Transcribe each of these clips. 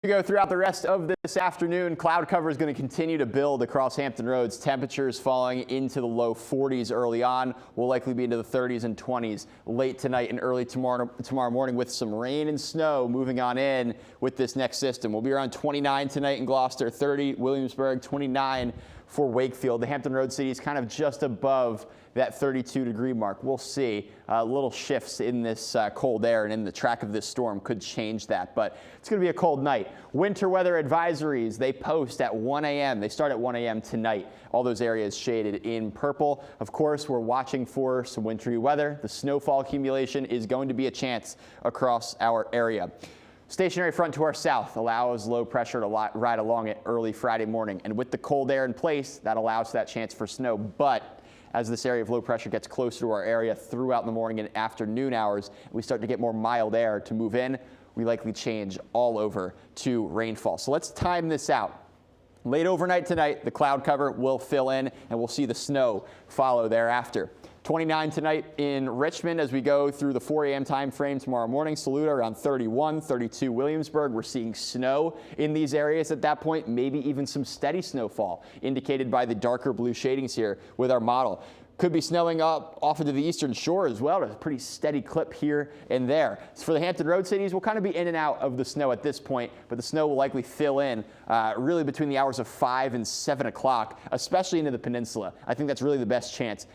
We go throughout the rest of this afternoon. Cloud cover is going to continue to build across Hampton Roads. Temperatures falling into the low 40s early on. We'll likely be into the 30s and 20s late tonight and early tomorrow morning, with some rain and snow moving on in with this next system. We'll be around 29 tonight in Gloucester, 30 Williamsburg, 29 for Wakefield. The Hampton Roads city is kind of just above that 32-degree mark. We'll see. Little shifts in this cold air and in the track of this storm could change that, but it's going to be a cold night. Winter weather advisories, they post at 1 a.m. They start at 1 a.m. tonight. All those areas shaded in purple. Of course, we're watching for some wintry weather. The snowfall accumulation is going to be a chance across our area. Stationary front to our south allows low pressure to ride along it early Friday morning. And with the cold air in place, that allows that chance for snow. But as this area of low pressure gets closer to our area throughout the morning and afternoon hours, we start to get more mild air to move in, we likely change all over to rainfall. So let's time this out. Late overnight tonight, the cloud cover will fill in and we'll see the snow follow thereafter. 29 tonight in Richmond as we go through the 4 a.m. time frame tomorrow morning. Saluda around 31, 32 Williamsburg. We're seeing snow in these areas at that point, maybe even some steady snowfall indicated by the darker blue shadings here with our model. Could be snowing up off into the eastern shore as well. There's a pretty steady clip here and there. So for the Hampton Road cities, we'll kind of be in and out of the snow at this point, but the snow will likely fill in really between the hours of 5 and 7 o'clock, especially into the peninsula. I think that's really the best chance.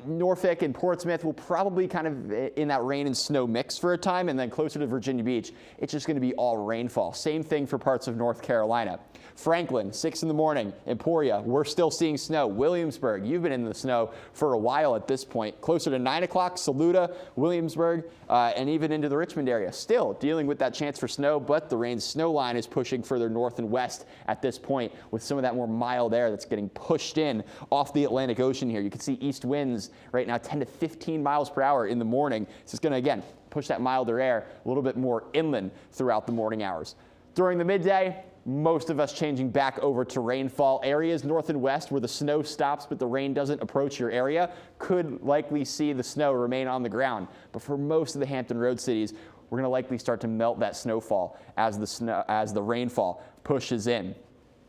Norfolk and Portsmouth will probably kind of in that rain and snow mix for a time, and then closer to Virginia Beach, it's just going to be all rainfall. Same thing for parts of North Carolina. Franklin, 6 in the morning. Emporia, we're still seeing snow. Williamsburg, you've been in the snow for a while at this point. Closer to 9 o'clock, Saluda, Williamsburg, and even into the Richmond area. Still dealing with that chance for snow, but the rain snow line is pushing further north and west at this point with some of that more mild air that's getting pushed in off the Atlantic Ocean here. You can see east winds right now 10 to 15 miles per hour in the morning. This is going to, again, push that milder air a little bit more inland throughout the morning hours. During the midday, most of us changing back over to rainfall areas north and west where the snow stops but the rain doesn't approach your area could likely see the snow remain on the ground. But for most of the Hampton Road cities, we're going to likely start to melt that snowfall as the rainfall pushes in.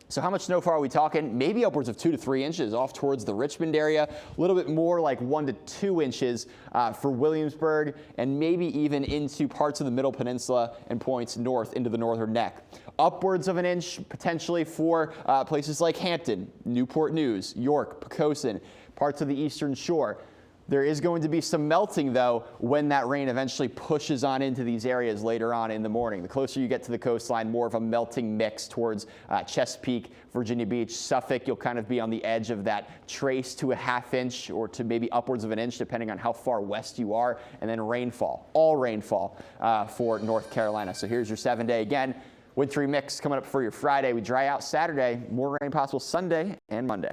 So how much snowfall are we talking? Maybe upwards of 2 to 3 inches off towards the Richmond area. A little bit more like 1 to 2 inches for Williamsburg, and maybe even into parts of the Middle Peninsula and points north into the northern neck. Upwards of an inch potentially for places like Hampton, Newport News, York, Poquoson, parts of the eastern shore. There is going to be some melting, though, when that rain eventually pushes on into these areas later on in the morning. The closer you get to the coastline, more of a melting mix towards Chesapeake, Virginia Beach, Suffolk. You'll kind of be on the edge of that trace to a ½ inch or to maybe upwards of an inch, depending on how far west you are. And then rainfall, all rainfall for North Carolina. So here's your 7-day again. Wintry mix coming up for your Friday. We dry out Saturday. More rain possible Sunday and Monday.